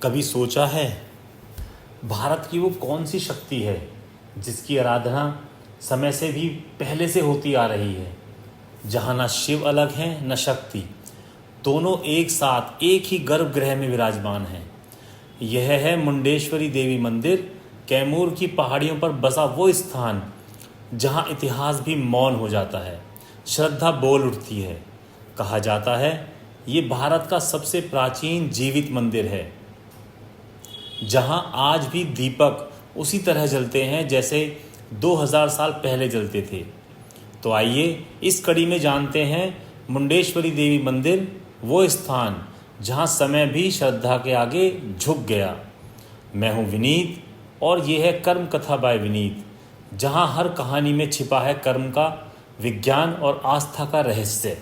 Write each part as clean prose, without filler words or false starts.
कभी सोचा है भारत की वो कौन सी शक्ति है जिसकी आराधना समय से भी पहले से होती आ रही है, जहाँ न शिव अलग हैं न शक्ति, दोनों एक साथ एक ही गर्भगृह में विराजमान हैं। यह है मुंडेश्वरी देवी मंदिर, कैमूर की पहाड़ियों पर बसा वो स्थान जहाँ इतिहास भी मौन हो जाता है, श्रद्धा बोल उठती है। कहा जाता है ये भारत का सबसे प्राचीन जीवित मंदिर है, जहां आज भी दीपक उसी तरह जलते हैं जैसे 2000 साल पहले जलते थे। तो आइए इस कड़ी में जानते हैं मुंडेश्वरी देवी मंदिर, वो स्थान जहां समय भी श्रद्धा के आगे झुक गया। मैं हूं विनीत और ये है कर्म कथा बाय विनीत, जहां हर कहानी में छिपा है कर्म का विज्ञान और आस्था का रहस्य।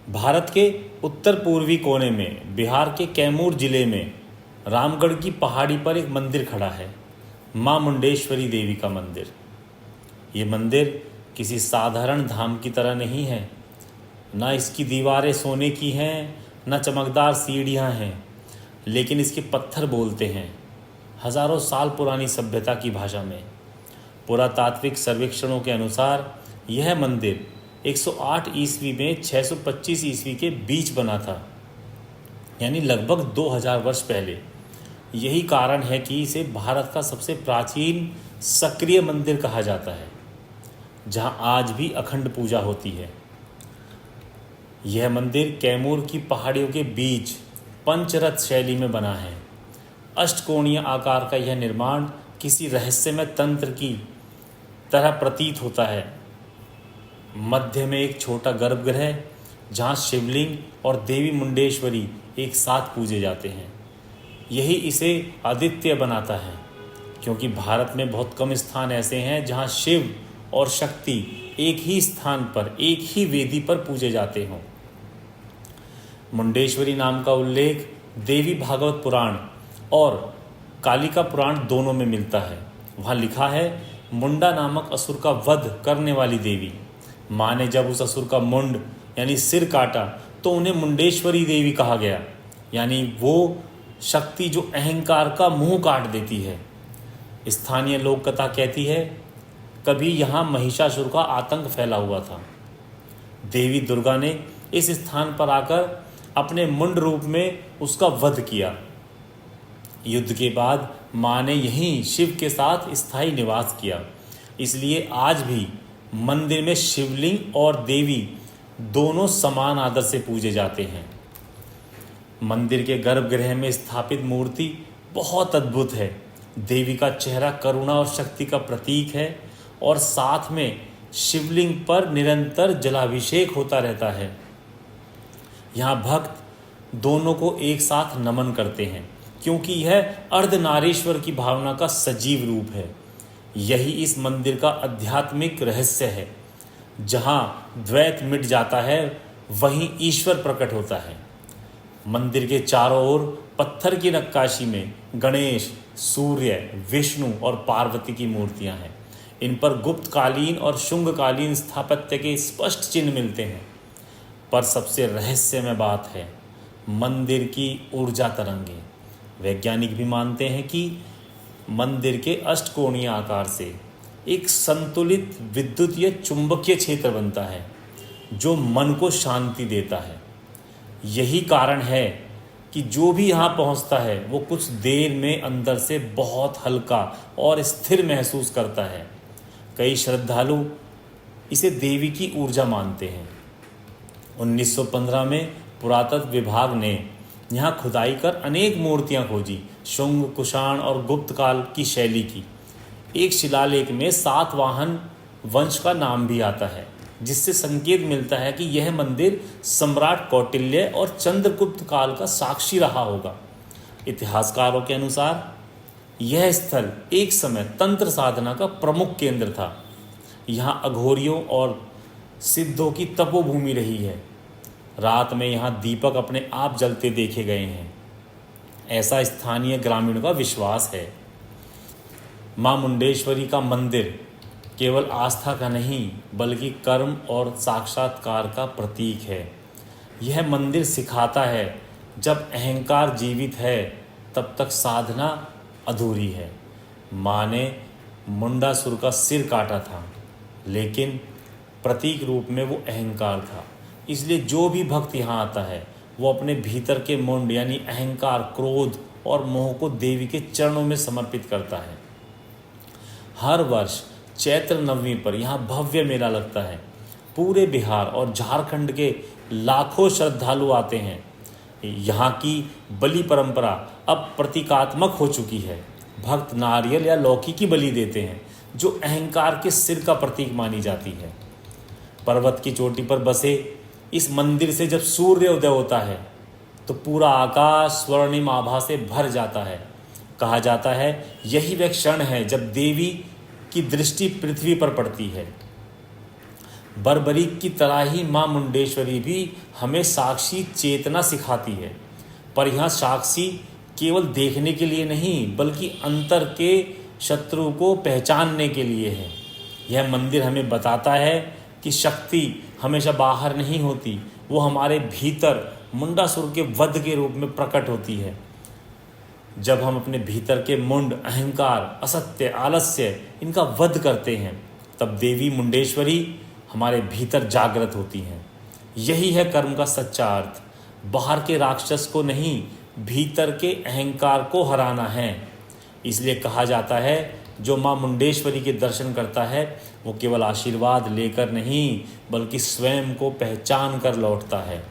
भारत के उत्तर पूर्वी कोने में बिहार के कैमूर जिले में रामगढ़ की पहाड़ी पर एक मंदिर खड़ा है, मां मुंडेश्वरी देवी का मंदिर। ये मंदिर किसी साधारण धाम की तरह नहीं है। न इसकी दीवारें सोने की हैं, न चमकदार सीढ़ियां हैं, लेकिन इसके पत्थर बोलते हैं हजारों साल पुरानी सभ्यता की भाषा में। पुरातात्विक सर्वेक्षणों के अनुसार यह मंदिर 108 ईस्वी में 625 ईस्वी के बीच बना था, यानी लगभग 2000 वर्ष पहले। यही कारण है कि इसे भारत का सबसे प्राचीन सक्रिय मंदिर कहा जाता है, जहां आज भी अखंड पूजा होती है। यह मंदिर कैमूर की पहाड़ियों के बीच पंचरथ शैली में बना है। अष्टकोणीय आकार का यह निर्माण किसी रहस्यमय तंत्र की तरह प्रतीत होता है। मध्य में एक छोटा गर्भगृह जहाँ शिवलिंग और देवी मुंडेश्वरी एक साथ पूजे जाते हैं। यही इसे अद्वितीय बनाता है, क्योंकि भारत में बहुत कम स्थान ऐसे हैं जहाँ शिव और शक्ति एक ही स्थान पर, एक ही वेदी पर पूजे जाते हों। मुंडेश्वरी नाम का उल्लेख देवी भागवत पुराण और कालिका पुराण दोनों में मिलता है। वहाँ लिखा है मुंडा नामक असुर का वध करने वाली देवी। माँ ने जब उस असुर का मुंड यानी सिर काटा तो उन्हें मुंडेश्वरी देवी कहा गया, यानी वो शक्ति जो अहंकार का मुंह काट देती है। स्थानीय लोक कथा कहती है कभी यहाँ महिषासुर का आतंक फैला हुआ था। देवी दुर्गा ने इस स्थान पर आकर अपने मुंड रूप में उसका वध किया। युद्ध के बाद माँ ने यहीं शिव के साथ स्थायी निवास किया। इसलिए आज भी मंदिर में शिवलिंग और देवी दोनों समान आदर से पूजे जाते हैं। मंदिर के गर्भगृह में स्थापित मूर्ति बहुत अद्भुत है। देवी का चेहरा करुणा और शक्ति का प्रतीक है और साथ में शिवलिंग पर निरंतर जलाभिषेक होता रहता है। यहाँ भक्त दोनों को एक साथ नमन करते हैं, क्योंकि यह अर्धनारीश्वर की भावना का सजीव रूप है। यही इस मंदिर का आध्यात्मिक रहस्य है। जहाँ द्वैत मिट जाता है वहीं ईश्वर प्रकट होता है। मंदिर के चारों ओर पत्थर की नक्काशी में गणेश, सूर्य, विष्णु और पार्वती की मूर्तियां हैं। इन पर गुप्तकालीन और शुंगकालीन स्थापत्य के स्पष्ट चिन्ह मिलते हैं। पर सबसे रहस्यमय बात है मंदिर की ऊर्जा तरंगें। वैज्ञानिक भी मानते हैं कि मंदिर के अष्टकोणीय आकार से एक संतुलित विद्युतीय चुंबकीय क्षेत्र बनता है, जो मन को शांति देता है। यही कारण है कि जो भी यहाँ पहुँचता है वो कुछ देर में अंदर से बहुत हल्का और स्थिर महसूस करता है। कई श्रद्धालु इसे देवी की ऊर्जा मानते हैं। 1915 में पुरातत्व विभाग ने यहाँ खुदाई कर अनेक मूर्तियाँ खोजी, शुंग, कुषाण और गुप्त काल की शैली की। एक शिलालेख में सातवाहन वंश का नाम भी आता है, जिससे संकेत मिलता है कि यह मंदिर सम्राट कौटिल्य और चंद्रगुप्त काल का साक्षी रहा होगा। इतिहासकारों के अनुसार यह स्थल एक समय तंत्र साधना का प्रमुख केंद्र था। यहाँ अघोरियों और सिद्धों की तपोभूमि रही है। रात में यहाँ दीपक अपने आप जलते देखे गए हैं, ऐसा स्थानीय ग्रामीणों का विश्वास है। मां मुंडेश्वरी का मंदिर केवल आस्था का नहीं बल्कि कर्म और साक्षात्कार का प्रतीक है। यह मंदिर सिखाता है जब अहंकार जीवित है तब तक साधना अधूरी है। माँ ने मुंडासुर का सिर काटा था, लेकिन प्रतीक रूप में वो अहंकार था। इसलिए जो भी भक्त यहाँ आता है वो अपने भीतर के मुंड यानी अहंकार, क्रोध और मोह को देवी के चरणों में समर्पित करता है। हर वर्ष चैत्र नवमी पर यहाँ भव्य मेला लगता है। पूरे बिहार और झारखंड के लाखों श्रद्धालु आते हैं। यहाँ की बलि परंपरा अब प्रतीकात्मक हो चुकी है। भक्त नारियल या लौकी की बलि देते हैं, जो अहंकार के सिर का प्रतीक मानी जाती है। पर्वत की चोटी पर बसे इस मंदिर से जब सूर्य उदय होता है तो पूरा आकाश स्वर्णिम आभा से भर जाता है। कहा जाता है यही वह क्षण है जब देवी की दृष्टि पृथ्वी पर पड़ती है। बर्बरीक की तरह ही माँ मुंडेश्वरी भी हमें साक्षी चेतना सिखाती है, पर यहाँ साक्षी केवल देखने के लिए नहीं बल्कि अंतर के शत्रु को पहचानने के लिए है। यह मंदिर हमें बताता है कि शक्ति हमेशा बाहर नहीं होती, वो हमारे भीतर मुंडासुर के वध के रूप में प्रकट होती है। जब हम अपने भीतर के मुंड, अहंकार, असत्य, आलस्य इनका वध करते हैं तब देवी मुंडेश्वरी हमारे भीतर जागृत होती हैं। यही है कर्म का सच्चा अर्थ। बाहर के राक्षस को नहीं, भीतर के अहंकार को हराना है। इसलिए कहा जाता है जो माँ मुंडेश्वरी के दर्शन करता है वो केवल आशीर्वाद लेकर नहीं बल्कि स्वयं को पहचान कर लौटता है।